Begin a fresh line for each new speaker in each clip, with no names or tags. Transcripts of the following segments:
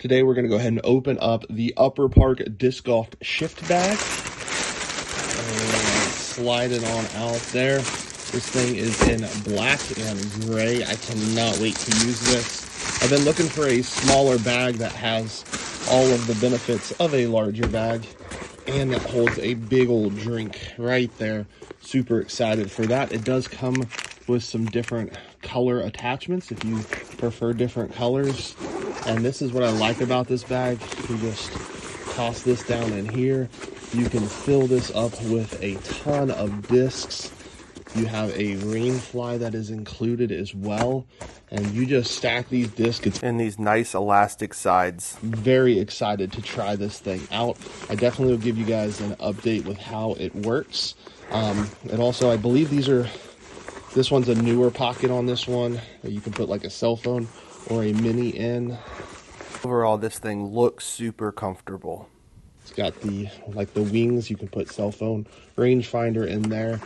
Today we're going to go ahead and open up the upperpark disc golf shift bag. And slide it on out there. This thing is in black and gray. I cannot wait to use this. I've been looking for a smaller bag that has all of the benefits of a larger bag and that holds a big old drink right there. Super excited for that. It does come with some different color attachments if you prefer different colors. And this is what I like about this bag. You just toss this down in here. You can fill this up with a ton of discs. You have a rain fly that is included as well. And you just stack these discs in these nice elastic sides. Very excited to try this thing out. I definitely will give you guys an update with how it works. And also, I believe this one's a newer pocket on this one that you can put like a cell phone or a mini in. Overall, this thing looks super comfortable. It's got the wings. You can put cell phone rangefinder in there,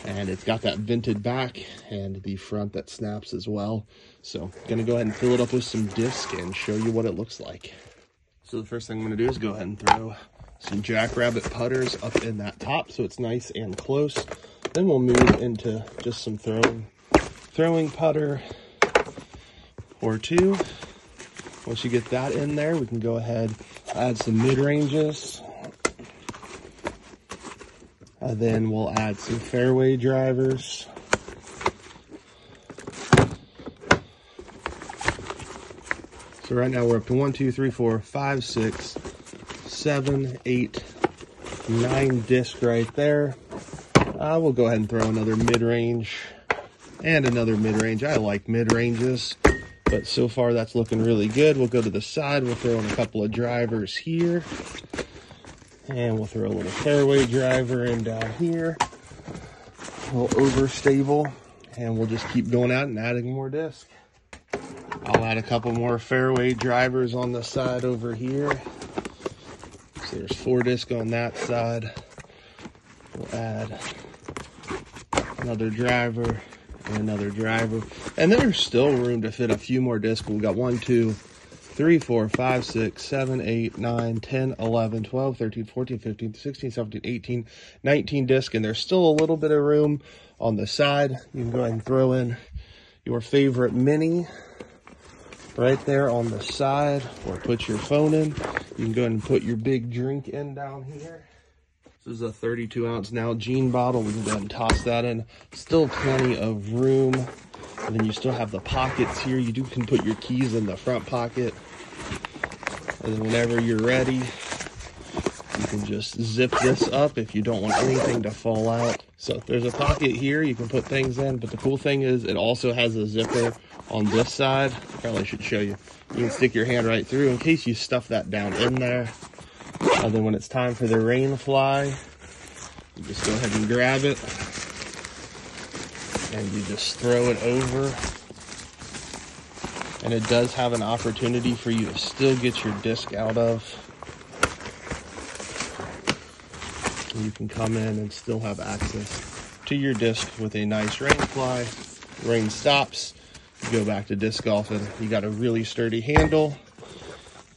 and it's got that vented back and the front that snaps as well. So I'm gonna go ahead and fill it up with some disc and show you what it looks like. So the first thing I'm gonna do is go ahead and throw some jackrabbit putters up in that top so it's nice and close. Then we'll move into just some throwing putter or two. Once you get that in there, we can go ahead, add some mid-ranges. And then we'll add some fairway drivers. So right now we're up to 1, 2, 3, 4, 5, 6, 7, 8, 9 discs right there. We'll go ahead and throw another mid-range and another mid-range. I like mid-ranges, but so far that's looking really good. We'll go to the side. We'll throw in a couple of drivers here. And we'll throw a little fairway driver in down here. A little overstable. And we'll just keep going out and adding more discs. I'll add a couple more fairway drivers on the side over here. So there's 4 discs on that side. We'll add another driver and another driver. And there's still room to fit a few more discs. We've got 1, 2, 3, 4, 5, 6, 7, 8, 9, 10, 11, 12, 13, 14, 15, 16, 17, 18, 19 discs. And there's still a little bit of room on the side. You can go ahead and throw in your favorite mini right there on the side, or put your phone in. You can go ahead and put your big drink in down here. This is a 32-ounce Nalgene bottle. We can go ahead and toss that in. Still plenty of room. And then you still have the pockets here. You can put your keys in the front pocket. And then whenever you're ready, you can just zip this up if you don't want anything to fall out. So there's a pocket here you can put things in, but the cool thing is it also has a zipper on this side. Probably should show you. You can stick your hand right through in case you stuff that down in there. And then when it's time for the rain fly, you just go ahead and grab it and you just throw it over. And it does have an opportunity for you to still get your disc out of. And you can come in and still have access to your disc with a nice rain fly. Rain stops, you go back to disc golfing. You got a really sturdy handle.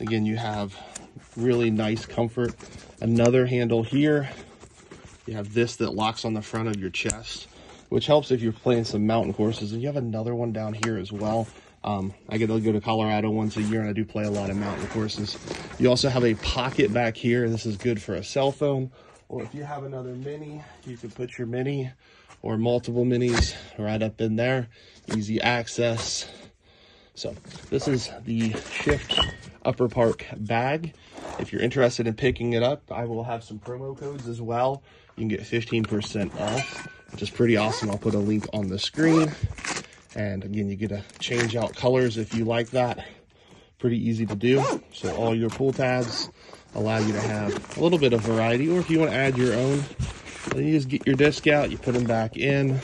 Again, you have really nice comfort. Another handle here. You have this that locks on the front of your chest, which helps if you're playing some mountain courses. And you have another one down here as well. I get to go to Colorado once a year, and I do play a lot of mountain courses. You also have a pocket back here. This is good for a cell phone, or if you have another mini, you can put your mini or multiple minis right up in there. Easy access. So this is the Shift upperpark bag. If you're interested in picking it up, I will have some promo codes as well. You can get 15% off, which is pretty awesome. I'll put a link on the screen. And again, you get to change out colors if you like that. Pretty easy to do. So all your pull tabs allow you to have a little bit of variety, or if you want to add your own, then you just get your disc out, you put them back in.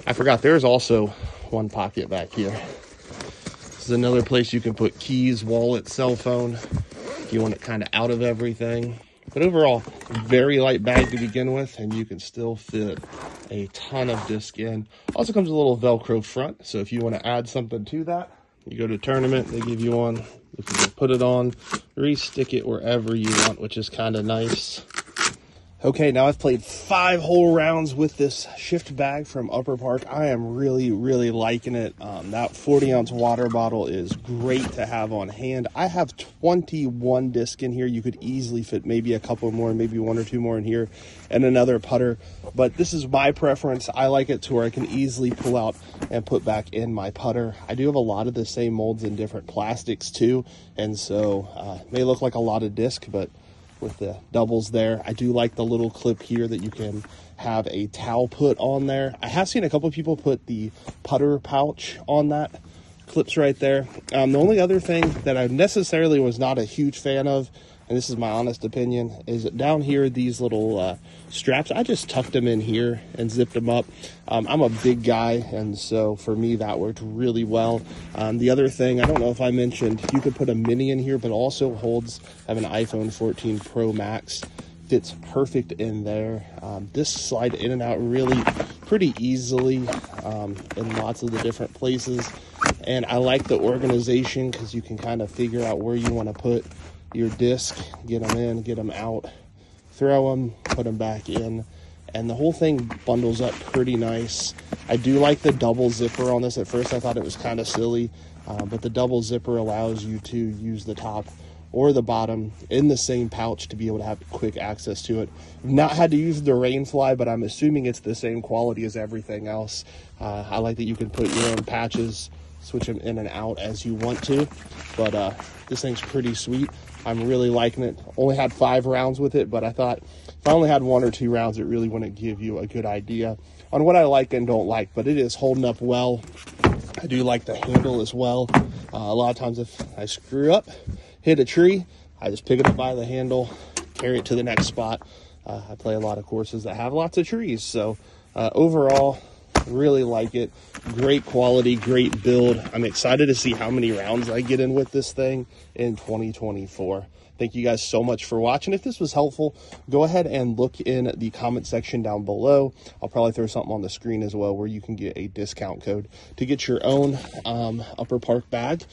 I forgot, there's also one pocket back here. This is another place you can put keys, wallet, cell phone, if you want it kind of out of everything. But overall, very light bag to begin with, and you can still fit a ton of disc in. Also comes with a little Velcro front, so if you want to add something to that, You go to a tournament, they give you one. You can put it on, re-stick it wherever you want, which is kind of nice. Okay, now I've played 5 whole rounds with this shift bag from UpperPark. I am really, really liking it. That 40-ounce water bottle is great to have on hand. I have 21 discs in here. You could easily fit maybe a couple more, maybe 1 or 2 more in here, and another putter. But this is my preference. I like it to where I can easily pull out and put back in my putter. I do have a lot of the same molds in different plastics too, and so it may look like a lot of disc, but with the doubles there. I do like the little clip here that you can have a towel put on there. I have seen a couple of people put the putter pouch on that. Clips right there. The only other thing that I necessarily was not a huge fan of, and this is my honest opinion, is down here, these little straps. I just tucked them in here and zipped them up. I'm a big guy, and so for me that worked really well. The other thing, I don't know if I mentioned, you could put a mini in here, but also holds, I have an iPhone 14 Pro Max. Fits perfect in there. This slide in and out really pretty easily in lots of the different places. And I like the organization because you can kind of figure out where you want to put your disc, get them in, get them out, throw them, put them back in, and the whole thing bundles up pretty nice. I do like the double zipper on this. At first I thought it was kind of silly, but the double zipper allows you to use the top or the bottom in the same pouch to be able to have quick access to it. I've not had to use the Rainfly, but I'm assuming it's the same quality as everything else. I like that you can put your own patches, switch them in and out as you want to, but this thing's pretty sweet. I'm really liking it. Only had 5 rounds with it, but I thought if I only had 1 or 2 rounds, it really wouldn't give you a good idea on what I like and don't like, but it is holding up well. I do like the handle as well. A lot of times if I screw up, hit a tree, I just pick it up by the handle, carry it to the next spot. I play a lot of courses that have lots of trees, so overall, really like it. Great quality, great build. I'm excited to see how many rounds I get in with this thing in 2024. Thank you guys so much for watching. If this was helpful, go ahead and look in the comment section down below. I'll probably throw something on the screen as well where you can get a discount code to get your own UpperPark bag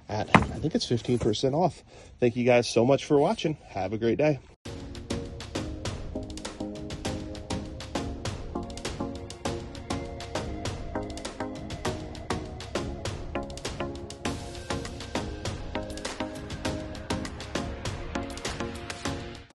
at, I think it's 15% off. Thank you guys so much for watching. Have a great day.